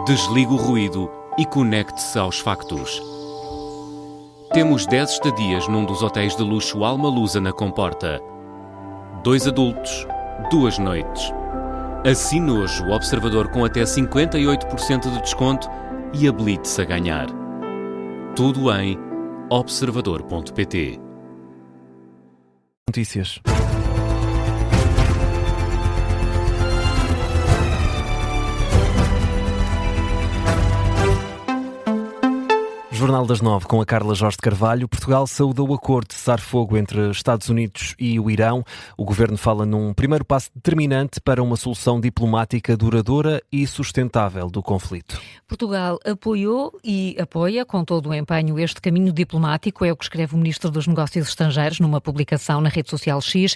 Desligue o ruído e conecte-se aos factos. Temos 10 estadias num dos hotéis de luxo Alma Lusa na Comporta. 2 adultos, 2 noites. Assine hoje o Observador com até 58% de desconto e habilite-se a ganhar. Tudo em observador.pt. Notícias. Jornal das 9, com a Carla Jorge de Carvalho. Portugal saúda o acordo de cessar-fogo entre Estados Unidos e o Irão. O governo fala num primeiro passo determinante para uma solução diplomática duradoura e sustentável do conflito. Portugal apoiou e apoia com todo o empenho este caminho diplomático, é o que escreve o Ministro dos Negócios Estrangeiros numa publicação na rede social X.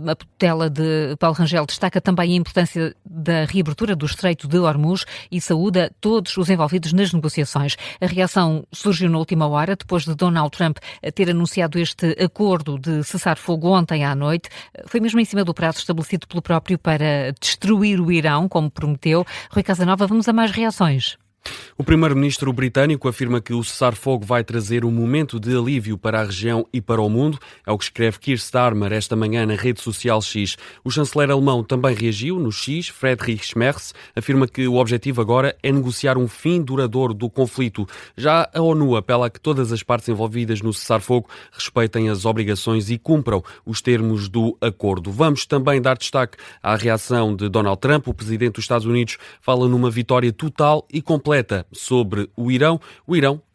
A tutela de Paulo Rangel destaca também a importância da reabertura do Estreito de Hormuz e saúda todos os envolvidos nas negociações. A reação surgiu na última hora, depois de Donald Trump ter anunciado este acordo de cessar-fogo ontem à noite. Foi mesmo em cima do prazo estabelecido pelo próprio para destruir o Irão, como prometeu. Rui Casanova, vamos a mais reações. O primeiro-ministro britânico afirma que o cessar-fogo vai trazer um momento de alívio para a região e para o mundo. É o que escreve Keir Starmer esta manhã na rede social X. O chanceler alemão também reagiu no X. Friedrich Merz afirma que o objetivo agora é negociar um fim duradouro do conflito. Já a ONU apela a que todas as partes envolvidas no cessar-fogo respeitem as obrigações e cumpram os termos do acordo. Vamos também dar destaque à reação de Donald Trump. O presidente dos Estados Unidos fala numa vitória total e completa sobre o Irão,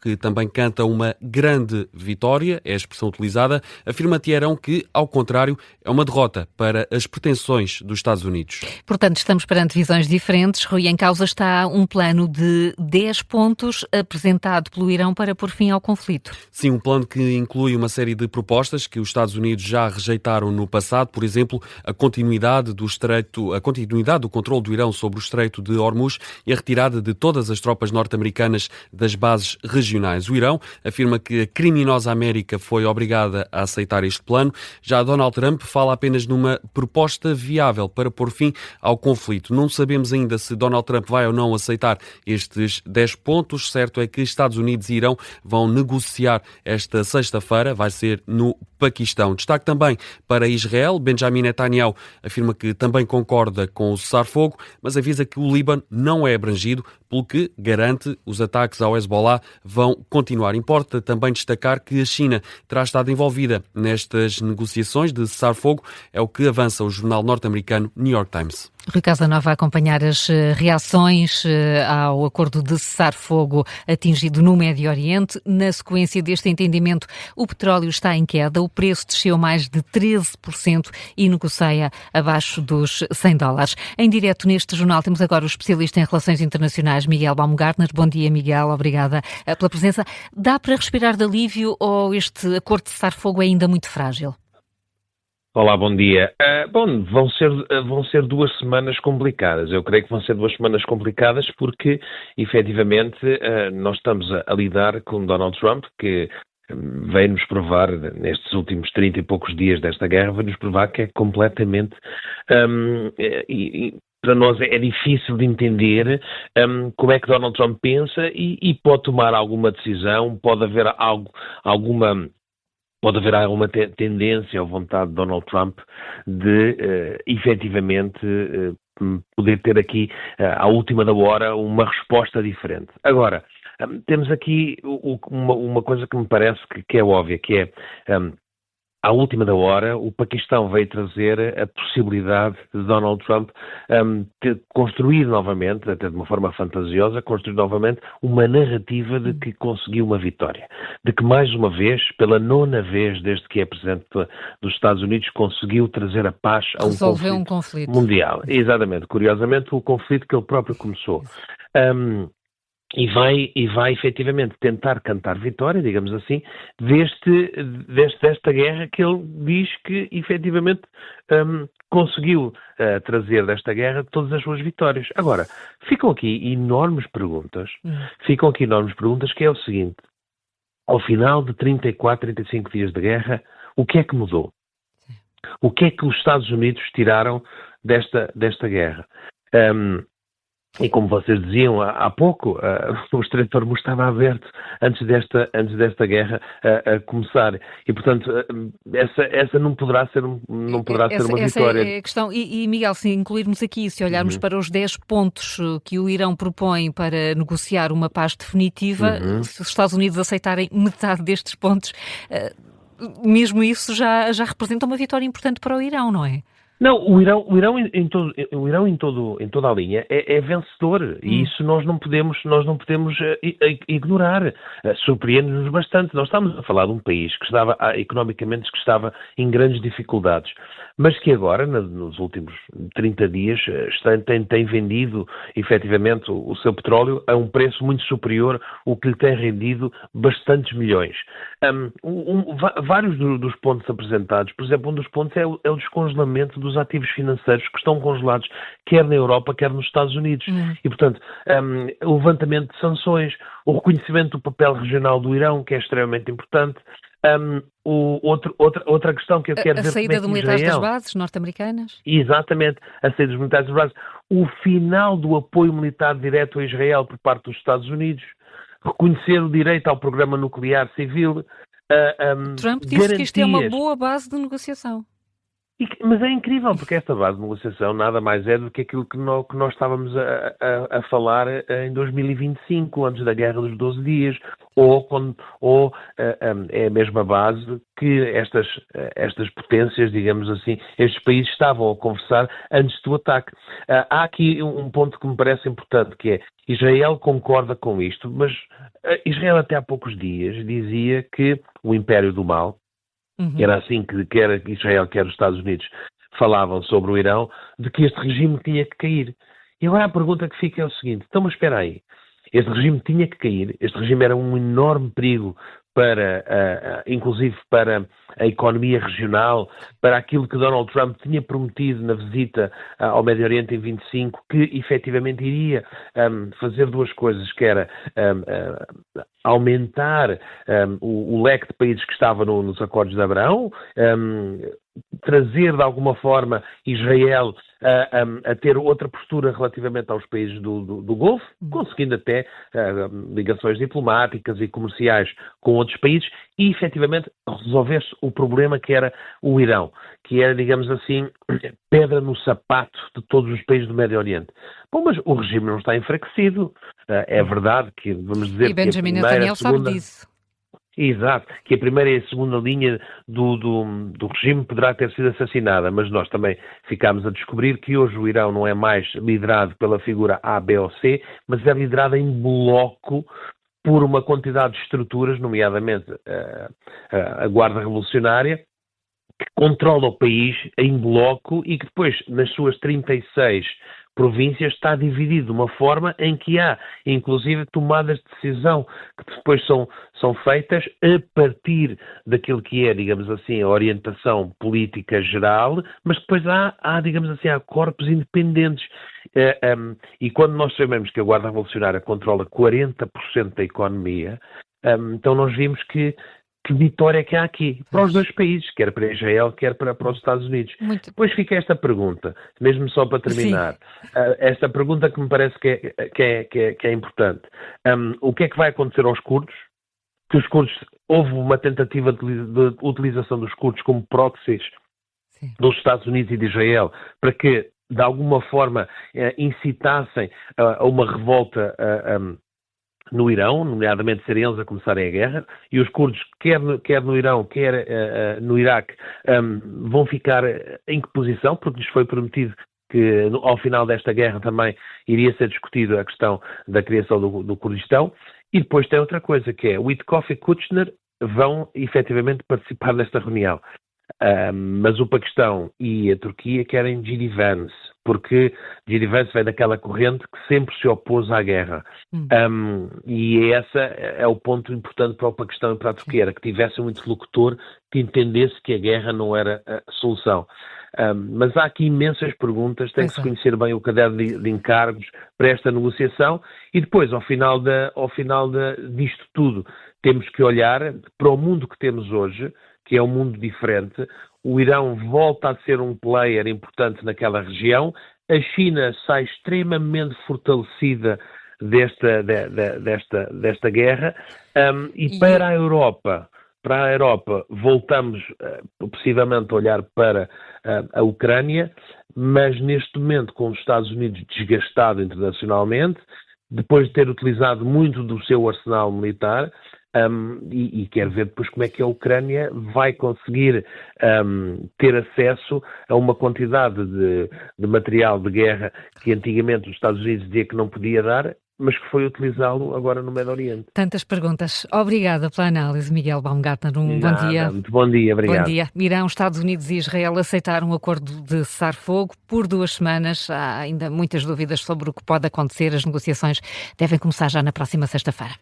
que também canta uma grande vitória, é a expressão utilizada, afirma Teherão que, ao contrário, é uma derrota para as pretensões dos Estados Unidos. Portanto, estamos perante visões diferentes. Rui, em causa está um plano de 10 pontos apresentado pelo Irão para pôr fim ao conflito. Sim, um plano que inclui uma série de propostas que os Estados Unidos já rejeitaram no passado, por exemplo, a continuidade do controle do Irão sobre o Estreito de Hormuz e a retirada de todas as tropas norte-americanas das bases regionais. O Irão afirma que a criminosa América foi obrigada a aceitar este plano. Já Donald Trump fala apenas numa proposta viável para pôr fim ao conflito. Não sabemos ainda se Donald Trump vai ou não aceitar estes 10 pontos. Certo é que Estados Unidos e Irão vão negociar esta sexta-feira, vai ser no Paquistão. Destaque também para Israel. Benjamin Netanyahu afirma que também concorda com o cessar-fogo, mas avisa que o Líbano não é abrangido, pelo que garante os ataques ao Hezbollah vão continuar. Importa também destacar que a China terá estado envolvida nestas negociações de cessar-fogo, é o que avança o jornal norte-americano New York Times. Rui Casanova a acompanhar as reações ao acordo de cessar-fogo atingido no Médio Oriente. Na sequência deste entendimento, o petróleo está em queda, o preço desceu mais de 13% e negocia abaixo dos $100. Em direto neste jornal temos agora o especialista em relações internacionais, Miguel Baumgartner. Bom dia, Miguel, obrigada pela presença. Dá para respirar de alívio ou este acordo de cessar-fogo é ainda muito frágil? Olá, bom dia. Vão ser 2 semanas complicadas. Eu creio que vão ser 2 semanas complicadas porque, efetivamente, nós estamos a lidar com Donald Trump, que veio-nos provar, nestes últimos 30 e poucos dias desta guerra, veio-nos provar que é completamente... para nós é difícil de entender como é que Donald Trump pensa e pode tomar alguma decisão, pode haver alguma tendência ou vontade de Donald Trump de, efetivamente, poder ter aqui, à última da hora, uma resposta diferente. Agora, temos aqui uma coisa que me parece que é óbvia, que é... À última da hora, o Paquistão veio trazer a possibilidade de Donald Trump construir novamente, até de uma forma fantasiosa, construir novamente uma narrativa de que conseguiu uma vitória. De que, mais uma vez, pela 9ª vez desde que é presidente dos Estados Unidos, conseguiu trazer a paz a um conflito mundial. Exatamente. Curiosamente, o conflito que ele próprio começou. E vai efetivamente tentar cantar vitória, digamos assim, desta guerra que ele diz que efetivamente conseguiu trazer desta guerra todas as suas vitórias. Agora, ficam aqui enormes perguntas, que é o seguinte: ao final de 34, 35 dias de guerra, o que é que mudou? O que é que os Estados Unidos tiraram desta guerra? E como vocês diziam há pouco, o Estreito de Hormuz estava aberto antes desta guerra a começar. E, portanto, essa não poderá ser uma vitória. Essa é a questão. E Miguel, se incluirmos aqui, se olharmos para os 10 pontos que o Irão propõe para negociar uma paz definitiva, se os Estados Unidos aceitarem metade destes pontos, mesmo isso já representa uma vitória importante para o Irão, não é? Não, o Irão em toda a linha é vencedor e isso nós não podemos ignorar. Surpreende-nos bastante. Nós estamos a falar de um país que estava economicamente em grandes dificuldades, mas que agora, nos últimos 30 dias, tem vendido efetivamente o seu petróleo a um preço muito superior, o que lhe tem rendido bastantes milhões. Vários dos pontos apresentados, por exemplo, um dos pontos é o descongelamento dos ativos financeiros que estão congelados quer na Europa, quer nos Estados Unidos. E, portanto, o levantamento de sanções, o reconhecimento do papel regional do Irão, que é extremamente importante. Outra questão que eu quero dizer... A saída dos militares das bases norte-americanas? Exatamente, a saída dos militares das bases. O final do apoio militar direto a Israel por parte dos Estados Unidos, reconhecer o direito ao programa nuclear civil. Trump disse que isto é uma boa base de negociação. Mas é incrível, porque esta base de negociação nada mais é do que aquilo que nós estávamos a falar em 2025, antes da Guerra dos 12 Dias, ou é a mesma base que estas potências, digamos assim, estes países estavam a conversar antes do ataque. Há aqui um ponto que me parece importante, que é Israel concorda com isto, mas Israel até há poucos dias dizia que o Império do Mal, era assim que quer Israel, quer os Estados Unidos falavam sobre o Irão, de que este regime tinha que cair. E agora a pergunta que fica é o seguinte, então mas espera aí, este regime tinha que cair, este regime era um enorme perigo inclusive para a economia regional, para aquilo que Donald Trump tinha prometido na visita ao Médio Oriente em 25, que efetivamente iria fazer duas coisas, que era aumentar o leque de países que estava nos Acordos de Abraão, trazer de alguma forma Israel a ter outra postura relativamente aos países do Golfo, conseguindo até ligações diplomáticas e comerciais com outros países e efetivamente resolver-se o problema que era o Irão, que era, digamos assim, pedra no sapato de todos os países do Médio Oriente. Bom, mas o regime não está enfraquecido. É verdade que, vamos dizer... E Benjamin Netanyahu sabe disso. Exato, que a primeira e a segunda linha do regime poderá ter sido assassinada, mas nós também ficámos a descobrir que hoje o Irão não é mais liderado pela figura A, B ou C, mas é liderado em bloco por uma quantidade de estruturas, nomeadamente a Guarda Revolucionária, que controla o país em bloco e que depois, nas suas 36 províncias, está dividido de uma forma em que há, inclusive, tomadas de decisão que depois são feitas a partir daquilo que é, digamos assim, a orientação política geral, mas depois há digamos assim, há corpos independentes. E quando nós sabemos que a Guarda Revolucionária controla 40% da economia, então nós vimos que vitória que há aqui, para os dois países, quer para Israel, quer para os Estados Unidos. Depois fica esta pergunta, mesmo só para terminar, esta pergunta que me parece que é importante. O que é que vai acontecer aos curdos? Que os curdos, houve uma tentativa de utilização dos curdos como proxies dos Estados Unidos e de Israel, para que, de alguma forma, incitassem a uma revolta no Irão, nomeadamente serem eles a começarem a guerra, e os curdos, quer no Irão, quer no Iraque, vão ficar em que posição, porque lhes foi prometido que ao final desta guerra também iria ser discutido a questão da criação do Kurdistão. E depois tem outra coisa, que é o Witkoff e Kushner vão efetivamente participar desta reunião. Mas o Paquistão e a Turquia querem J.D. Vance, porque J.D. Vance vem daquela corrente que sempre se opôs à guerra. E esse é o ponto importante para o Paquistão e para a Turquia, era que tivesse um interlocutor que entendesse que a guerra não era a solução. Mas há aqui imensas perguntas, tem que se conhecer bem o caderno de encargos para esta negociação e depois, ao final disto tudo, temos que olhar para o mundo que temos hoje, que é um mundo diferente. O Irão volta a ser um player importante naquela região, a China sai extremamente fortalecida desta guerra, e para a Europa voltamos possivelmente a olhar para a Ucrânia, mas neste momento com os Estados Unidos desgastado internacionalmente, depois de ter utilizado muito do seu arsenal militar, e quero ver depois como é que a Ucrânia vai conseguir ter acesso a uma quantidade de material de guerra que antigamente os Estados Unidos diziam que não podia dar, mas que foi utilizá-lo agora no Médio Oriente. Tantas perguntas. Obrigada pela análise, Miguel Baumgartner. Bom dia. Muito bom dia, obrigado. Bom dia. Irão, Estados Unidos e Israel aceitaram um acordo de cessar-fogo por 2 semanas. Há ainda muitas dúvidas sobre o que pode acontecer. As negociações devem começar já na próxima sexta-feira.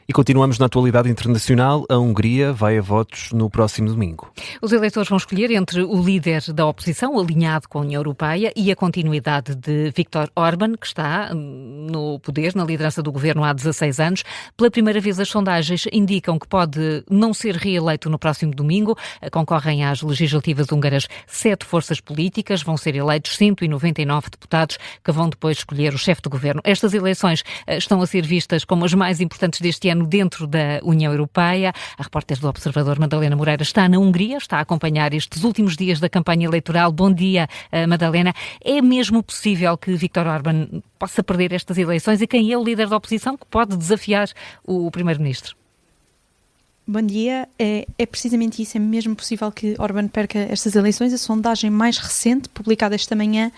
E continuamos na atualidade internacional. A Hungria vai a votos no próximo domingo. Os eleitores vão escolher entre o líder da oposição, alinhado com a União Europeia, e a continuidade de Viktor Orbán, que está no poder, na liderança do governo há 16 anos. Pela primeira vez, as sondagens indicam que pode não ser reeleito no próximo domingo. Concorrem às legislativas húngaras 7 forças políticas. Vão ser eleitos 199 deputados, que vão depois escolher o chefe do governo. Estas eleições estão a ser vistas como as mais importantes deste ano dentro da União Europeia. A repórter do Observador, Madalena Moreira, está na Hungria, está a acompanhar estes últimos dias da campanha eleitoral. Bom dia, Madalena. É mesmo possível que Viktor Orbán possa perder estas eleições, e quem é o líder da oposição que pode desafiar o primeiro-ministro? Bom dia. É precisamente isso, é mesmo possível que Orbán perca estas eleições. A sondagem mais recente, publicada esta manhã,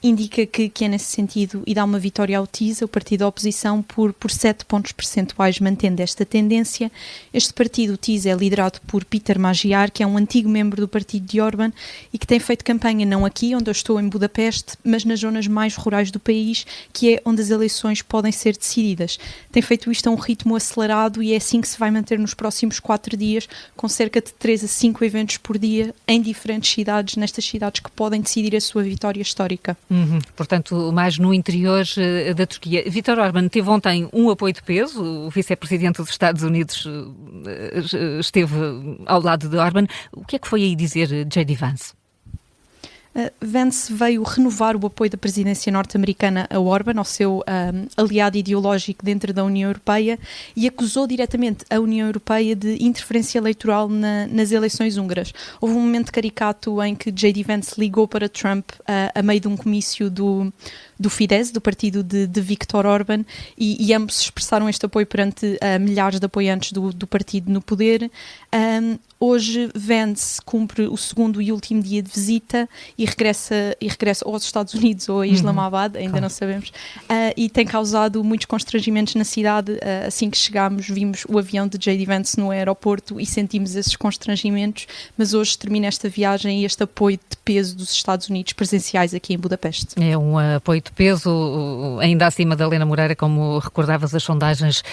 indica que é nesse sentido e dá uma vitória ao TISA, o partido da oposição, por 7 pontos percentuais, mantendo esta tendência. Este partido, o TISA, é liderado por Péter Magyar, que é um antigo membro do partido de Orbán e que tem feito campanha não aqui, onde eu estou, em Budapeste, mas nas zonas mais rurais do país, que é onde as eleições podem ser decididas. Tem feito isto a um ritmo acelerado e é assim que se vai manter nos próximos 4 dias, com cerca de 3 a 5 eventos por dia em diferentes cidades, nestas cidades que podem decidir a sua vitória histórica. Portanto, mais no interior da Turquia. Viktor Orbán teve ontem um apoio de peso. O vice-presidente dos Estados Unidos esteve ao lado de Orbán. O que é que foi aí dizer J.D. Vance? Vance veio renovar o apoio da presidência norte-americana a Orbán, ao seu aliado ideológico dentro da União Europeia, e acusou diretamente a União Europeia de interferência eleitoral nas eleições húngaras. Houve um momento caricato em que J.D. Vance ligou para Trump a meio de um comício do Fidesz, do partido de Viktor Orbán, e ambos expressaram este apoio perante milhares de apoiantes do partido no poder. Hoje Vance cumpre o segundo e último dia de visita e regressa ou aos Estados Unidos ou a Islamabad, ainda não sabemos, e tem causado muitos constrangimentos na cidade. Assim que chegámos, vimos o avião de J.D. Vance no aeroporto e sentimos esses constrangimentos, mas hoje termina esta viagem e este apoio de peso dos Estados Unidos presenciais aqui em Budapeste. É um apoio de peso, ainda assim, Madalena Moreira, como recordavas, as sondagens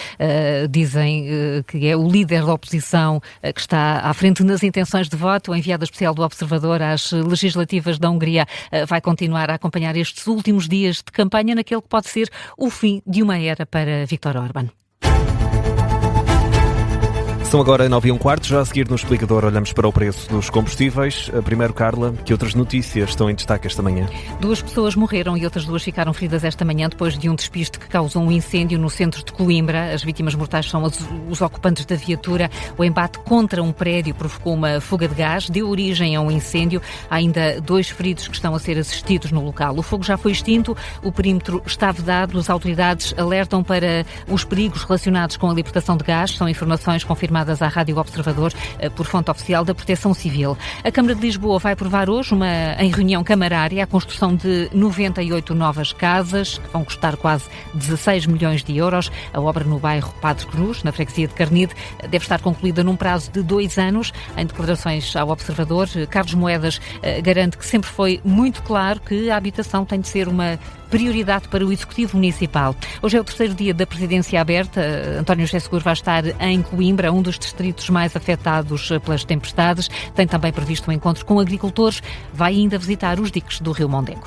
dizem que é o líder da oposição que está à frente nas intenções de voto. A enviada especial do Observador às legislativas da Hungria vai continuar a acompanhar estes últimos dias de campanha naquele que pode ser o fim de uma era para Viktor Orbán. São agora 9h15, já a seguir no Explicador olhamos para o preço dos combustíveis. Primeiro, Carla, que outras notícias estão em destaque esta manhã? 2 pessoas morreram e outras 2 ficaram feridas esta manhã depois de um despiste que causou um incêndio no centro de Coimbra. As vítimas mortais são os ocupantes da viatura. O embate contra um prédio provocou uma fuga de gás, deu origem a um incêndio. Há ainda 2 feridos que estão a ser assistidos no local. O fogo já foi extinto, o perímetro está vedado. As autoridades alertam para os perigos relacionados com a libertação de gás. São informações confirmadas à Rádio Observador por fonte oficial da Proteção Civil. A Câmara de Lisboa vai aprovar hoje, em reunião camarária, a construção de 98 novas casas, que vão custar quase 16 milhões de euros. A obra no bairro Padre Cruz, na freguesia de Carnide, deve estar concluída num prazo de 2 anos. Em declarações ao Observador, Carlos Moedas garante que sempre foi muito claro que a habitação tem de ser uma prioridade para o Executivo Municipal. Hoje é o 3º dia da presidência aberta. António José Seguro vai estar em Coimbra, um dos distritos mais afetados pelas tempestades. Tem também previsto um encontro com agricultores. Vai ainda visitar os diques do Rio Mondego.